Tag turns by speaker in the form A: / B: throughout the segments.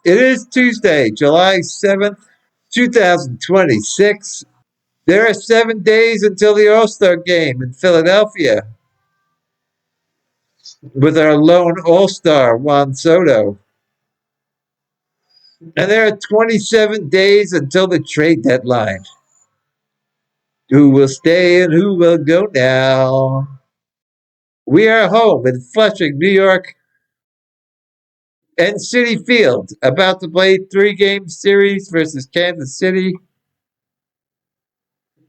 A: It is Tuesday, July 7th, 2026. There are 7 days until the All-Star game in Philadelphia with our lone All-Star, Juan Soto. And there are 27 days until the trade deadline. Who will stay and who will go now? We are home in Flushing, New York, and CITI-FIELD, about to play 3-game series versus Kansas City.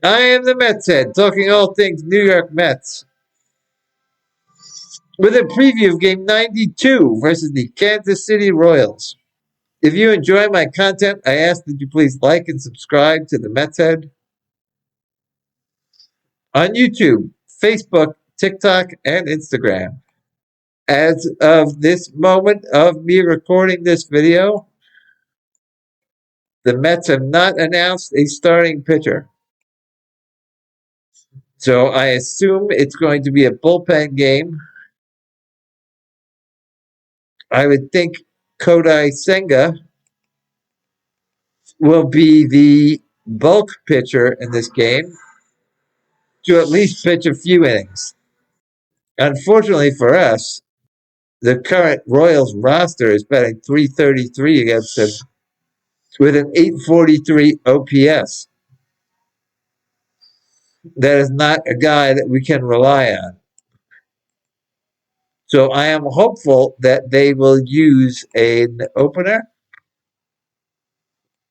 A: I am the Mets head, talking all things New York Mets, with a preview of Game 92 versus the Kansas City Royals. If you enjoy my content, I ask that you please like and subscribe to the Mets Head on YouTube, Facebook, TikTok, and Instagram. As of this moment of me recording this video, the Mets have not announced a starting pitcher. So I assume it's going to be a bullpen game. I would think Kodai Senga will be the bulk pitcher in this game to at least pitch a few innings. Unfortunately for us, the current Royals roster is batting .333 against him with an .843 OPS. That is not a guy that we can rely on. So I am hopeful that they will use an opener.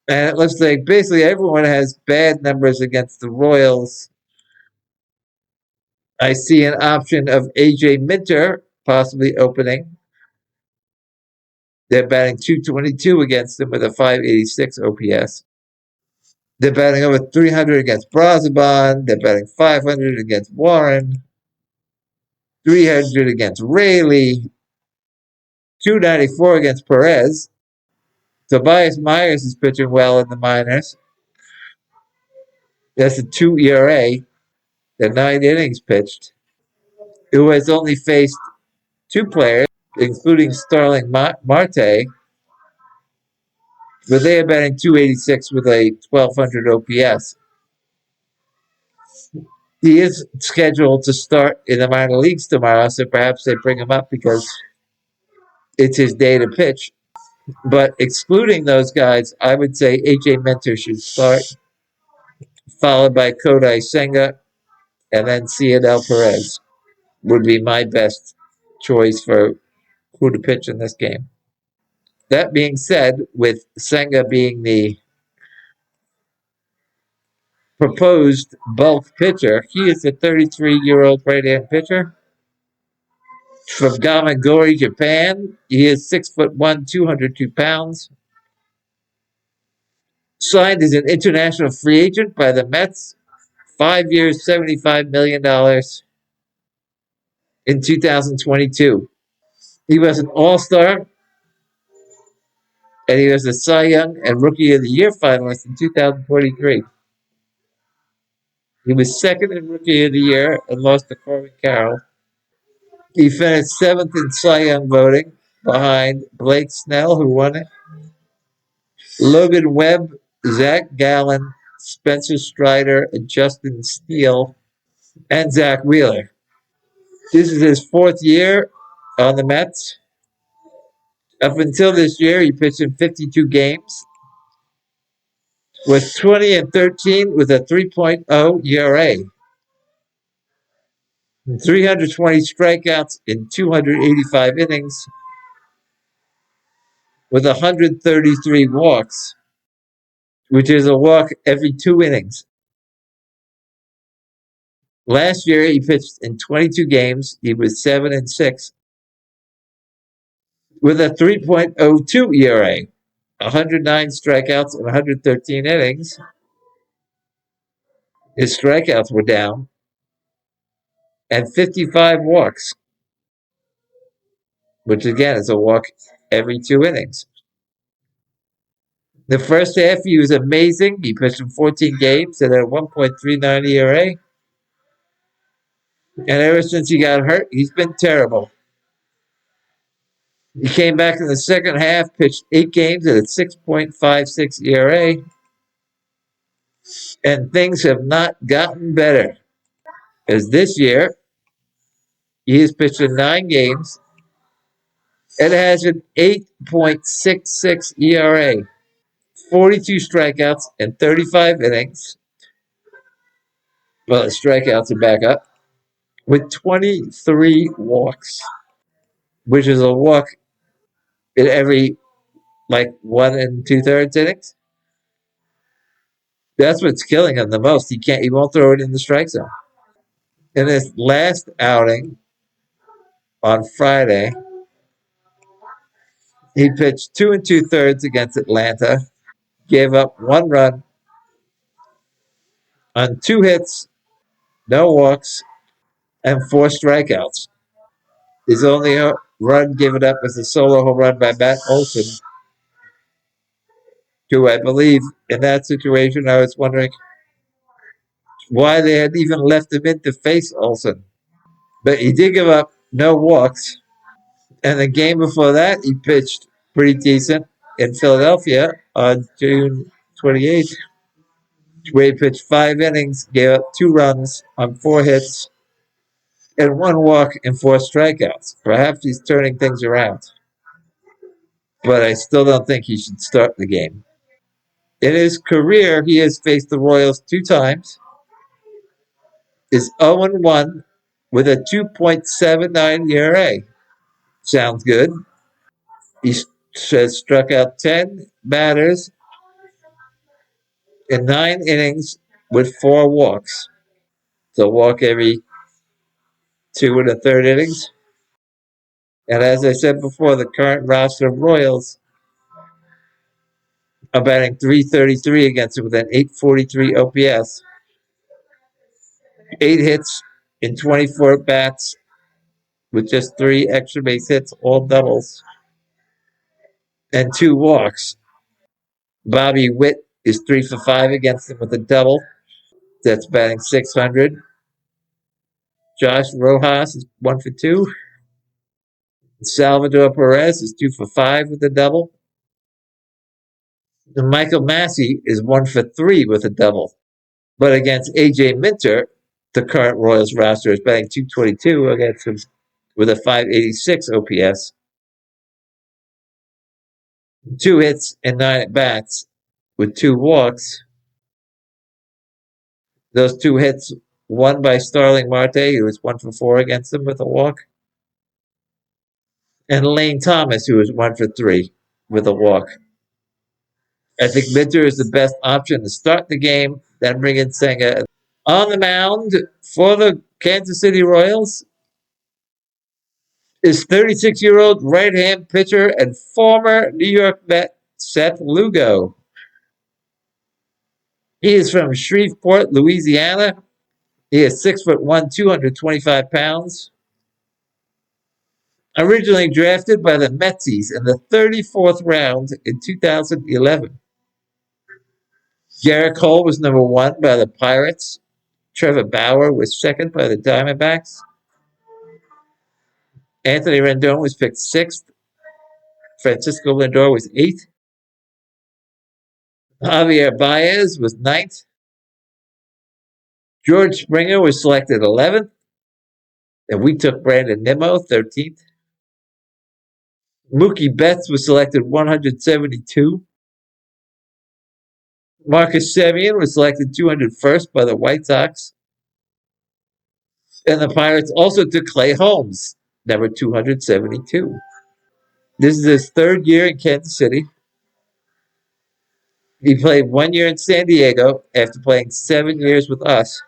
A: And it looks like basically everyone has bad numbers against the Royals. I see an option of AJ Minter possibly opening. They're batting .222 against them with a .586 OPS. They're batting over .300 against Brazoban. They're batting .500 against Warren. .300 against Raley. .294 against Perez. Tobias Myers is pitching well in the minors. That's a 2 ERA. The 9 innings pitched. Who has only faced 2 players, including Starling Marte, but they are batting .286 with a 1200 OPS. He is scheduled to start in the minor leagues tomorrow, so perhaps they bring him up because it's his day to pitch. But excluding those guys, I would say AJ Minter should start, followed by Kodai Senga, and then Cianel Perez would be my best choice for who to pitch in this game. That being said, with Senga being the proposed bulk pitcher, he is a 33-year-old right-hand pitcher from Gamagori, Japan. He is 6'1", 202 pounds. Signed as an international free agent by the Mets, 5 years, $75 million in 2022. He was an All-Star, and he was a Cy Young and Rookie of the Year finalist in 2023. He was second in Rookie of the Year and lost to Corbin Carroll. He finished 7th in Cy Young voting behind Blake Snell, who won it, Logan Webb, Zach Gallen, Spencer Strider, and Justin Steele, and Zach Wheeler. This is his 4th year on the Mets. Up until this year, he pitched in 52 games, was 20-13 with a 3.0 ERA, 320 strikeouts in 285 innings, with 133 walks, which is a walk every 2 innings. Last year, he pitched in 22 games. He was 7-6 with a 3.02 ERA, 109 strikeouts in 113 innings. His strikeouts were down, and 55 walks, which again is a walk every 2 innings. The first half, he was amazing. He pitched in 14 games and had a 1.39 ERA. And ever since he got hurt, he's been terrible. He came back in the second half, pitched 8 games at a 6.56 ERA, and things have not gotten better. As this year, he has pitched in 9 games and has an 8.66 ERA, 42 strikeouts in 35 innings. Well, the strikeouts are back up with 23 walks, which is a walk in every 1 2/3 innings. That's what's killing him the most. He won't throw it in the strike zone. In his last outing on Friday, he pitched 2 2/3 against Atlanta, gave up 1 run on 2 hits, no walks, and 4 strikeouts. His only run given up was a solo home run by Matt Olson, who I believe in that situation, I was wondering why they had even left him in to face Olson. But he did give up no walks. And the game before that, he pitched pretty decent in Philadelphia on June 28th, where he pitched 5 innings, gave up 2 runs on 4 hits, and 1 walk and 4 strikeouts. Perhaps he's turning things around. But I still don't think he should start the game. In his career, he has faced the Royals 2 times, is 0-1 with a 2.79 ERA. Sounds good. He has struck out 10 batters in 9 innings with 4 walks. So walk every 2 1/3 innings. And as I said before, the current roster of Royals are batting .333 against him with an .843 OPS. 8 hits in 24 bats with just 3 extra base hits, all doubles, and 2 walks. Bobby Witt is 3 for 5 against him with a double. That's batting .600. Josh Rojas is 1 for 2. Salvador Perez is 2 for 5 with a double. And Michael Massey is 1 for 3 with a double. But against AJ Minter, the current Royals roster is batting .222 against him with a .586 OPS. 2 hits and 9 at bats with 2 walks. Those 2 hits, one by Starling Marte, who was 1 for 4 against him with a walk, and Lane Thomas, who was 1 for 3 with a walk. I think Minter is the best option to start the game, then bring in Senga. On the mound for the Kansas City Royals is 36-year-old right-hand pitcher and former New York Met Seth Lugo. He is from Shreveport, Louisiana. He is 6'1", 225 pounds. Originally drafted by the Metsies in the 34th round in 2011. Garrett Cole was number 1 by the Pirates. Trevor Bauer was 2nd by the Diamondbacks. Anthony Rendon was picked 6th. Francisco Lindor was 8th. Javier Baez was 9th. George Springer was selected 11th. And we took Brandon Nimmo, 13th. Mookie Betts was selected 172. Marcus Semien was selected 201st by the White Sox. And the Pirates also took Clay Holmes, number 272. This is his 3rd year in Kansas City. He played 1 year in San Diego after playing 7 years with us.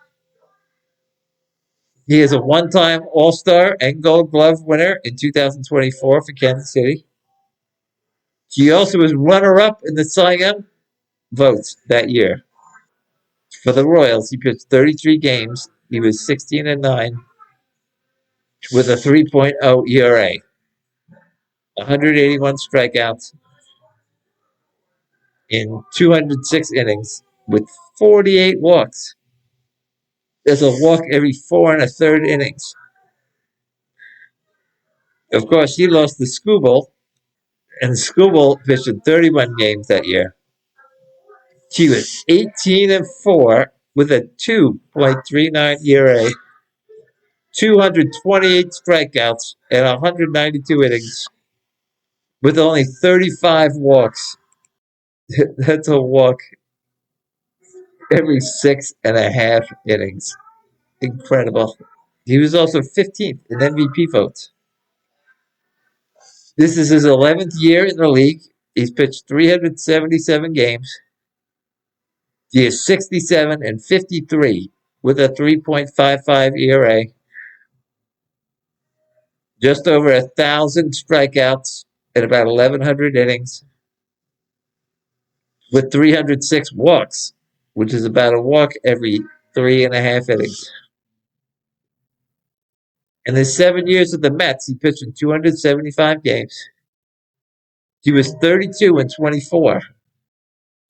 A: He is a 1-time All-Star and Gold Glove winner in 2024 for Kansas City. He also was runner-up in the Cy Young votes that year. For the Royals, he pitched 33 games. He was 16-9 with a 3.0 ERA, 181 strikeouts in 206 innings with 48 walks. There's a walk every 4 1/3 innings. Of course, he lost the Scooble And Skubal pitched in 31 games that year. He was 18-4 with a 2.39 ERA, 228 strikeouts, and 192 innings, with only 35 walks. That's a walk every 6.5 innings. Incredible. He was also 15th in MVP votes. This is his 11th year in the league. He's pitched 377 games. He is 67-53 with a 3.55 ERA, just over 1,000 strikeouts and about 1,100 innings, with 306 walks, which is about a walk every 3.5 innings. In his 7 years with the Mets, he pitched in 275 games. He was 32-24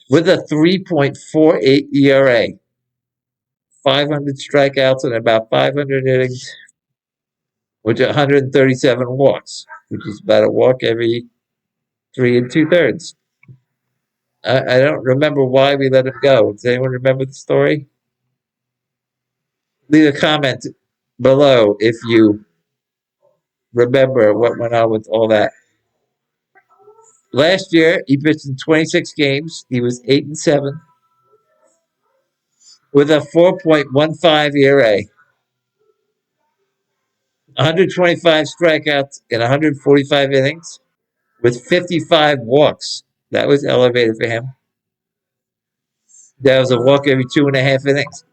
A: with a 3.48 ERA, 500 strikeouts and about 500 innings, which 137 walks, which is about a walk every 3 2/3. I don't remember why we let him go. Does anyone remember the story? Leave a comment below if you remember what went on with all that. Last year, he pitched in 26 games. He was 8-7 with a 4.15 ERA, 125 strikeouts in 145 innings, with 55 walks. That was elevated for him. That was a walk every 2.5 innings.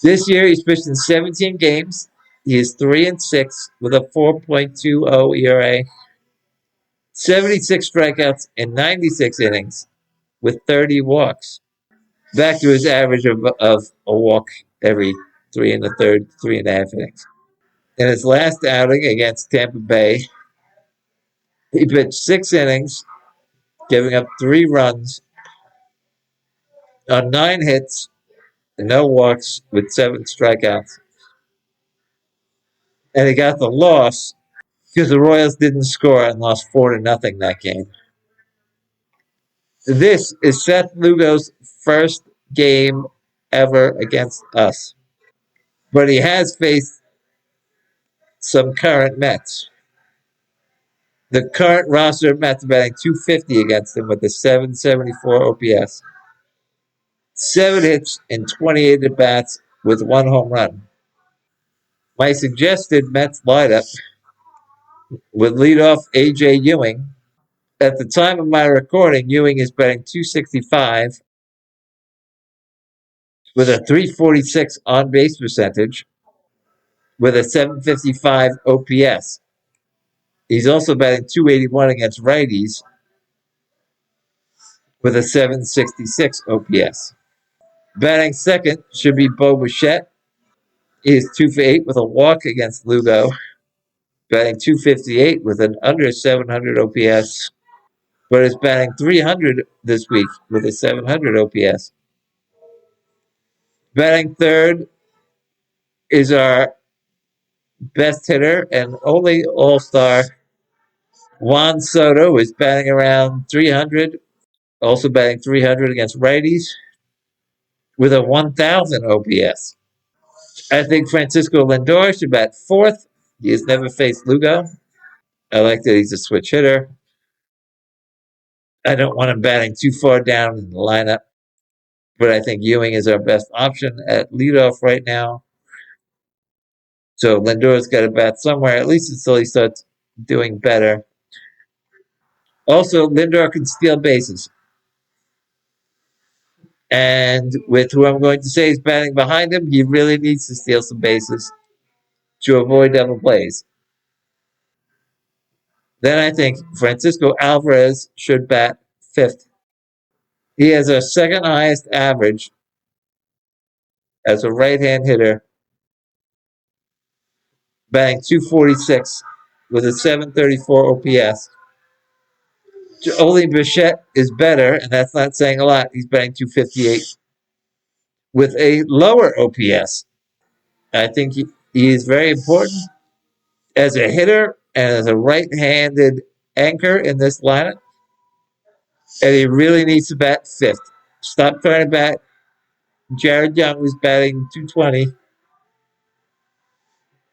A: This year, he's pitched in 17 games. He is 3-6 with a 4.20 ERA, 76 strikeouts in 96 innings, with 30 walks. Back to his average of a walk every 3 1/3, 3.5 innings. In his last outing against Tampa Bay, he pitched 6 innings, giving up 3 runs on 9 hits, and no walks, with 7 strikeouts. And he got the loss because the Royals didn't score and lost 4-0 that game. This is Seth Lugo's first game ever against us, but he has faced some current Mets. The current roster of Mets batting .250 against him with a .774 OPS, 7 hits and 28 at bats with 1 home run. My suggested Mets lineup would lead off A.J. Ewing. At the time of my recording, Ewing is batting .265 with a .346 on base percentage with a .755 OPS. He's also batting .281 against righties with a .766 OPS. Batting second should be Bo Bichette. He is 2 for 8 with a walk against Lugo, batting .258 with an under 700 OPS, but is batting .300 this week with a .700 OPS. Batting third is our best hitter and only All-Star Juan Soto, is batting around .300, also batting .300 against righties with a 1,000 OPS. I think Francisco Lindor should bat fourth. He has never faced Lugo. I like that he's a switch hitter. I don't want him batting too far down in the lineup, but I think Ewing is our best option at leadoff right now. So Lindor's got to bat somewhere, at least until he starts doing better. Also, Lindor can steal bases. And with who I'm going to say is batting behind him, he really needs to steal some bases to avoid double plays. Then I think Francisco Alvarez should bat fifth. He has our second highest average as a right-hand hitter, batting .246 with a .734 OPS. Only Bichette is better, and that's not saying a lot. He's batting .258 with a lower OPS. I think he is very important as a hitter and as a right-handed anchor in this lineup, and he really needs to bat fifth. Stop trying to bat Jared Young, who's batting 220,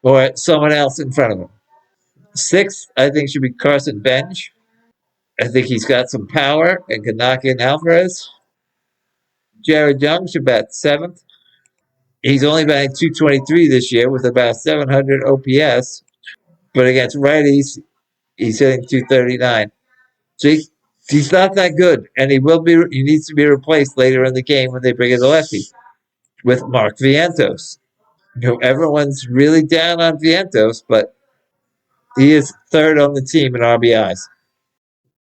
A: or someone else in front of him. Sixth, I think, should be Carson Bench. I think he's got some power and can knock in Alvarez. Jared Young should bat seventh. He's only batting 223 this year with about 700 OPS, but against righties, he's hitting 239. So he's not that good, and he needs to be replaced later in the game when they bring in the lefty with Mark Vientos. Everyone's really down on Vientos, but he is third on the team in RBIs.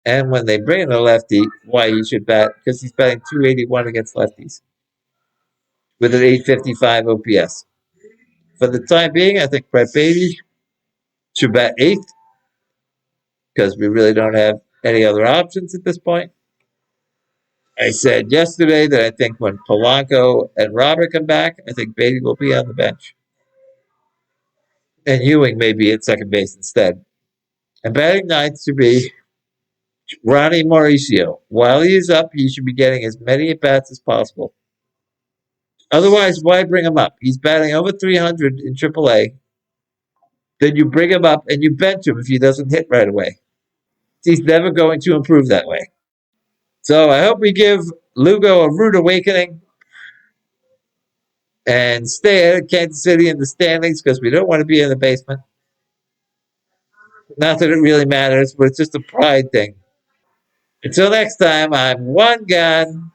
A: And when they bring in a lefty, why he should bat, because he's batting 281 against lefties with an 855 OPS. For the time being, I think Brett Beatty should bat eighth, because we really don't have any other options at this point. I said yesterday that I think when Polanco and Robert come back, I think Beatty will be on the bench. And Ewing may be at second base instead. And batting ninth should be Ronnie Mauricio. While he is up, he should be getting as many at-bats as possible. Otherwise, why bring him up? He's batting over 300 in AAA. Then you bring him up and you bench him if he doesn't hit right away. He's never going to improve that way. So I hope we give Lugo a rude awakening and stay ahead of Kansas City in the standings, because we don't want to be in the basement. Not that it really matters, but it's just a pride thing. Until next time, I'm One Gun.